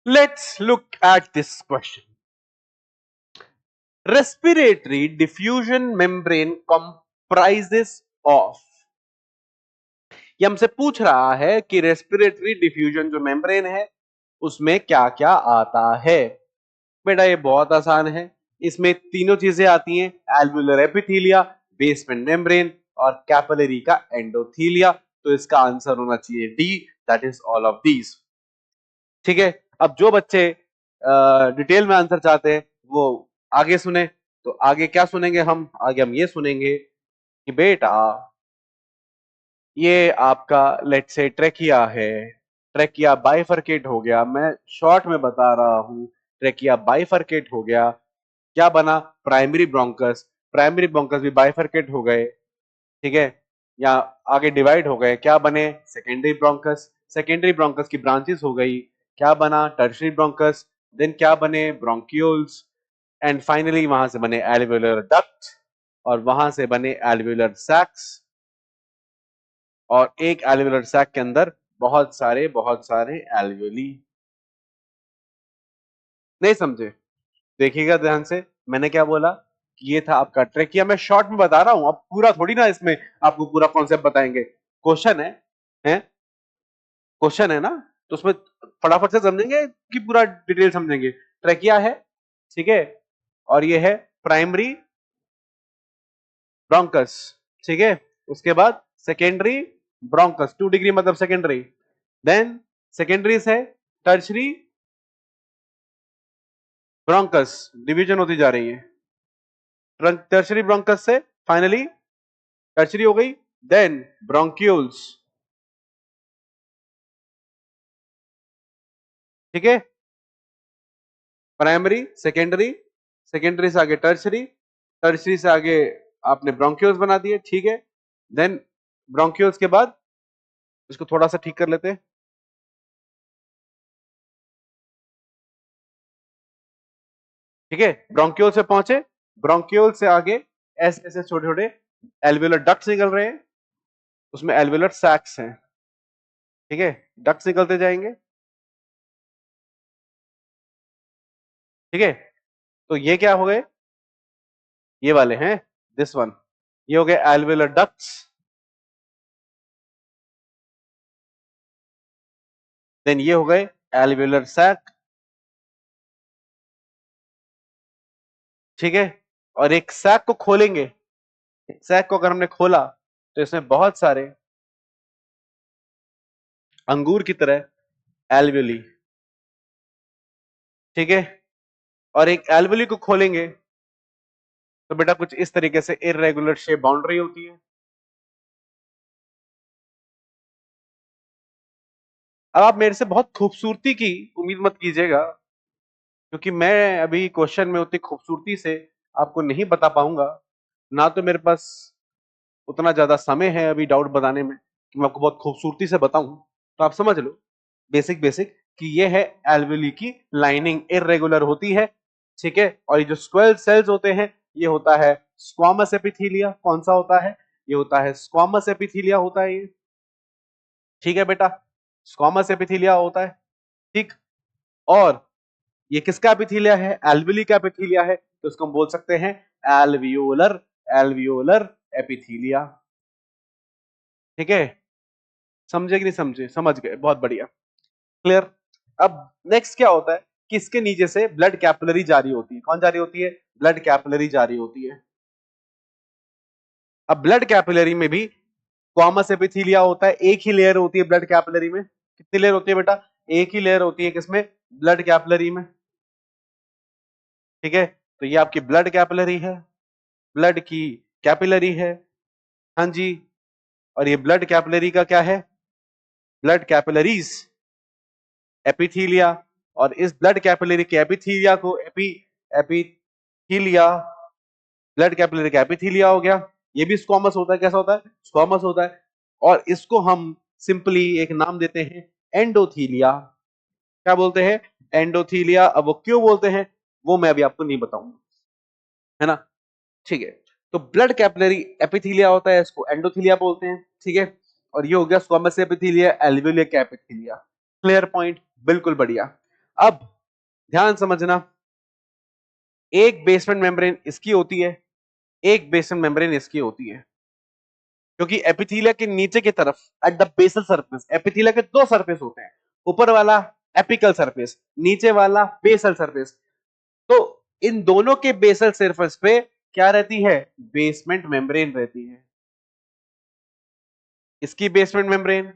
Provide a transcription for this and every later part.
Let's look at this question. Respiratory diffusion membrane comprises of, ये हमसे पूछ रहा है कि रेस्पिरेटरी डिफ्यूजन जो मेम्ब्रेन है उसमें क्या क्या आता है। बेटा ये बहुत आसान है, इसमें तीनों चीजें आती हैं, एल्वुलर एपिथेलिया, बेसमेंट मेम्ब्रेन और कैपिलरी का एंडोथीलिया। तो इसका आंसर होना चाहिए D, that is all of these. ठीक है, अब जो बच्चे डिटेल में आंसर चाहते हैं वो आगे सुने। तो आगे क्या सुनेंगे हम? आगे हम ये सुनेंगे कि बेटा ये आपका लेट से ट्रेकिया है, ट्रेकिया बाइफरकेट हो गया, मैं शॉर्ट में बता रहा हूं, ट्रेकिया बाइफरकेट हो गया, क्या बना? प्राइमरी ब्रोंकस, प्राइमरी ब्रोंकस भी बाइफरकेट हो गए, ठीक है, या आगे डिवाइड हो गए, क्या बने? सेकेंडरी ब्रोंकस, सेकेंडरी ब्रोंकस की ब्रांचेस हो गई, क्या बना? टर्शियरी ब्रोंकस, देन क्या बने? ब्रोंक्यूल्स, एंड फाइनली वहां से बने एल्वियोलर डक्ट, और वहां से बने एल्वियोलर सैक्स, और एक एल्वियोलर सैक के अंदर बहुत सारे एल्वियोली। नहीं समझे? देखिएगा ध्यान से, मैंने क्या बोला कि ये था आपका ट्रेकिया, मैं शॉर्ट में बता रहा हूं, अब पूरा थोड़ी ना इसमें आपको पूरा कॉन्सेप्ट बताएंगे, क्वेश्चन है क्वेश्चन है ना, तो उसमें फटाफट से समझेंगे कि पूरा डिटेल समझेंगे। ट्रेकिया है, ठीक है, और ये है प्राइमरी ब्रोंकस, ठीक है, उसके बाद सेकेंडरी ब्रोंकस, 2 डिग्री मतलब सेकेंडरी, देन सेकेंडरी से टर्शरी ब्रोंकस, डिवीजन होती जा रही है, टर्शरी ब्रोंकस से फाइनली टर्शरी हो गई, देन ब्रोंक्यूल्स, ठीक है, प्राइमरी सेकेंडरी, सेकेंडरी से आगे टर्शरी, टर्शरी से आगे आपने ब्रोंक्यूल्स बना दिए, ठीक है, देन ब्रोंक्यूल्स के बाद इसको थोड़ा सा ठीक कर लेते हैं, ठीक है, ब्रोंक्यूल से पहुंचे, ब्रोंक्यूल से आगे ऐसे ऐसे छोटे छोटे एल्वियोलर डक्ट्स निकल रहे हैं, उसमें एल्वियोलर सैक्स हैं, ठीक है, डक्ट्स निकलते जाएंगे, ठीक है, तो ये क्या हो गए? ये वाले हैं, दिस वन, ये हो गए एल्वियोलर डक्ट्स, देन ये हो गए एल्वियोलर सैक, ठीक है, और एक सैक को खोलेंगे, सैक को अगर हमने खोला तो इसमें बहुत सारे अंगूर की तरह एल्वियोली, ठीक है, और एक एल्वियोली को खोलेंगे तो बेटा कुछ इस तरीके से इररेगुलर शेप बाउंड्री होती है। अब आप मेरे से बहुत खूबसूरती की उम्मीद मत कीजिएगा, क्योंकि मैं अभी क्वेश्चन में उतनी खूबसूरती से आपको नहीं बता पाऊंगा, ना तो मेरे पास उतना ज्यादा समय है अभी डाउट बताने में कि मैं आपको बहुत खूबसूरती से बताऊं। तो आप समझ लो बेसिक बेसिक कि ये है एल्वियोली की लाइनिंग इररेगुलर होती है, ठीक है, और ये जो स्क्वेल सेल्स होते हैं ये होता है स्क्वामस एपिथेलिया। कौन सा होता है? ये होता है स्क्वामस एपिथेलिया होता है ये, ठीक है बेटा, स्क्वामस एपिथेलिया होता है, ठीक। और ये किसका एपिथेलिया है? एल्वियोली का एपिथेलिया है, तो इसको हम बोल सकते हैं एल्वियोलर, एल्वियोलर एपिथेलिया, ठीक है, समझे कि नहीं समझे? समझ गए, बहुत बढ़िया, क्लियर। अब नेक्स्ट क्या होता है कि इसके नीचे से ब्लड कैपिलरी जारी होती है। कौन जारी होती है? ब्लड कैपिलरी जारी होती है। अब ब्लड कैपिलरी में भी स्क्वामस एपिथेलिया होता है, एक ही लेयर होती है ब्लड कैपिलरी में। कितनी लेयर होती है बेटा? एक ही लेयर होती है, किसमें? ब्लड कैपिलरी में, ठीक है, तो ये आपकी ब्लड कैपिलरी है, ब्लड की कैपिलरी है, हाँ जी, और ये ब्लड कैपिलरी का क्या है? ब्लड कैपिलरीज एपिथेलिया, और इस ब्लड कैपिलरी के एपिथेलिया को एपिथेलिया, ब्लड कैपिलरी का एपिथेलिया हो गया। ये भी स्क्वामस होता है, कैसा होता है? स्क्वामस होता है, और इसको हम सिंपली एक नाम देते हैं एंडोथीलिया। क्या बोलते हैं? एंडोथीलिया। अब वो क्यों बोलते हैं वो मैं अभी आपको नहीं बताऊंगा, है ना, ठीक है। तो ब्लड कैपिलरी एपिथेलिया होता है, इसको एंडोथीलिया बोलते हैं, ठीक है, और ये हो गया squamous epithelia, alveolic epithelia. Clear point, बिल्कुल बढ़िया। अब ध्यान समझना, एक बेसमेंट मेम्ब्रेन इसकी होती है, एक बेसमेंट मेम्ब्रेन इसकी होती है, क्योंकि एपिथेलिया के नीचे की तरफ at the basal surface epithelia के दो सरफेस होते हैं, ऊपर वाला एपिकल सरफेस, नीचे वाला बेसल सरफेस। तो इन दोनों के बेसल सरफेस पे क्या रहती है? बेसमेंट मेम्ब्रेन रहती है। इसकी बेसमेंट मेम्ब्रेन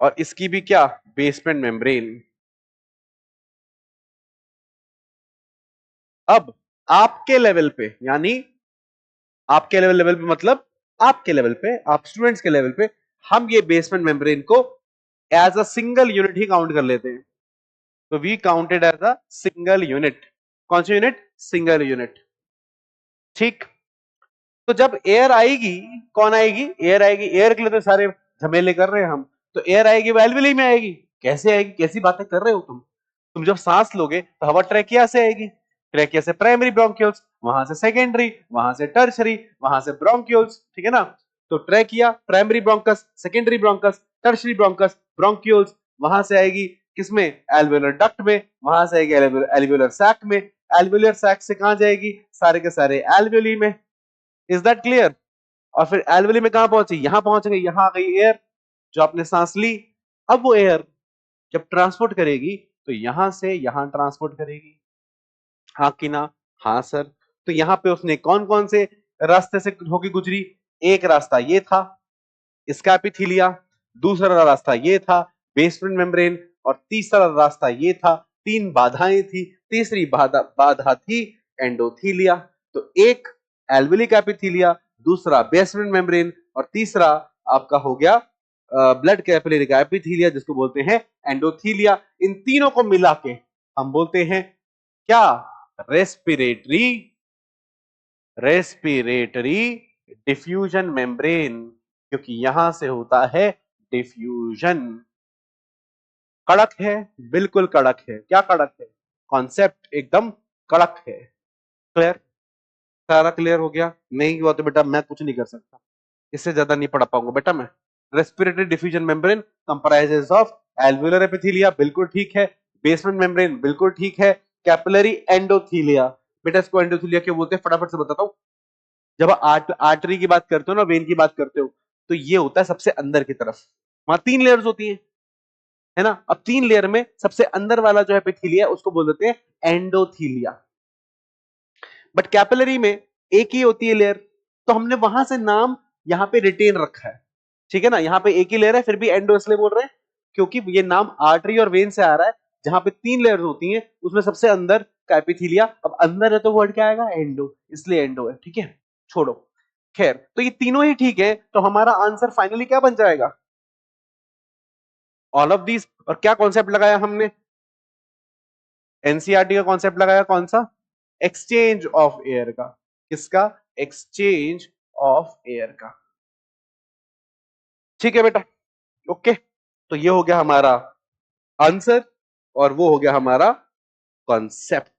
और इसकी भी क्या? Basement membrane. अब आपके लेवल पे, यानी आपके लेवल पे मतलब आपके लेवल पे, आप स्टूडेंट्स के लेवल पे, हम ये बेसमेंट मेम्ब्रेन को एज अ सिंगल यूनिट ही काउंट कर लेते हैं। तो we counted as a single unit. कौन सी यूनिट? Single unit. ठीक। तो जब एयर आएगी, कौन आएगी? एयर आएगी। एयर के लिए तो सारे झमेले कर रहे हैं हम, तो एयर आएगी वो एल्वियली में आएगी। कैसे आएगी? कैसी बातें कर रहे हो तुम जब सांस लोगे तो हवा ट्रैकिया से आएगी, ट्रैकिया से प्राइमरी ब्रोंक्यूल्स, वहां से सेकेंडरी, वहां से टर्शरी, वहां से ब्रोंक्यूल्स, ठीक है ना? तो trachea, primary bronchus, secondary bronchus, tertiary bronchus, bronchioles, वहां से आएगी किसमें? एल्वेलर डक्ट में, वहां से आएगी एल्वेलर सैक में, एल्वेलर सैक से कहां जाएगी? सारे के सारे एल्वेली में। Is that clear? और फिर एल्वेली में कहां पहुंची? यहां पहुंच गई, यहां आ गई एयर जो आपने सांस ली। अब वो एयर जब ट्रांसपोर्ट करेगी तो यहां से यहां ट्रांसपोर्ट करेगी। हाँ कि ना? हाँ सर। तो यहां पे उसने कौन कौन से रास्ते से होके गुजरी? एक रास्ता ये था, इसका एपिथेलिया, दूसरा रास्ता ये था, बेसमेंट मेम्ब्रेन, और तीसरा रास्ता ये था। तीन बाधाएं थी, तीसरी बाधा थी एंडोथीलिया। तो एक एल्वेलिक एपिथेलिया, दूसरा बेसमेंट मेम्ब्रेन, और तीसरा आपका हो गया ब्लड कैपिलरी का एपिथेलिया, जिसको बोलते हैं एंडोथीलिया। इन तीनों को मिला के हम बोलते हैं क्या? रेस्पिरेटरी रेस्पिरेटरी डिफ्यूजन मेम्ब्रेन, क्योंकि यहां से होता है डिफ्यूजन। कड़क है? बिल्कुल कड़क है। क्या कड़क है? कॉन्सेप्ट एकदम कड़क है। क्लियर? सारा क्लियर हो गया? नहीं हुआ तो बेटा मैं कुछ नहीं कर सकता, इससे ज्यादा नहीं पढ़ा पाऊंगा बेटा मैं। Respiratory diffusion membrane comprises of alveolar epithelia, बिल्कुल ठीक है। बेसमेंट मेम्ब्रेन, बिल्कुल ठीक है। कैपिलरी एंडोथीलिया, बेटा इसको एंडोथीलिया क्यों बोलते हैं फटाफट से बताता हूं। जब आर्टरी की बात करते हो ना, वेन की बात करते हो, तो ये होता है सबसे अंदर की तरफ, वहां तीन लेयर्स होती हैं, है ना? अब तीन लेयर में सबसे अंदर वाला जो है एपिथेलिया, उसको बोल देते हैं एंडोथीलिया। बट कैपिलरी में एक ही होती है लेयर, तो हमने वहां से नाम यहां पे रिटेन रखा है, ठीक है ना? यहां पे एक ही लेयर है, फिर भी एंडो इसलिए बोल रहे हैं क्योंकि ये नाम आर्टरी और वेन से आ रहा है। जहां पे तीन लेयर्स होती हैं उसमें सबसे अंदर का एपिथेलिया, अब अंदर है तो वर्ड क्या आएगा? एंडो, इसलिए एंडो है, ठीक है? छोड़ो, खैर। तो ये तीनों ही ठीक है, तो हमारा आंसर फाइनली क्या बन जाएगा? All of these. और क्या कॉन्सेप्ट लगाया हमने? एनसीईआरटी का कॉन्सेप्ट लगाया, कौन सा? एक्सचेंज ऑफ एयर का। किसका? एक्सचेंज ऑफ एयर का। ठीक है बेटा, ओके। तो ये हो गया हमारा आंसर और वो हो गया हमारा कॉन्सेप्ट।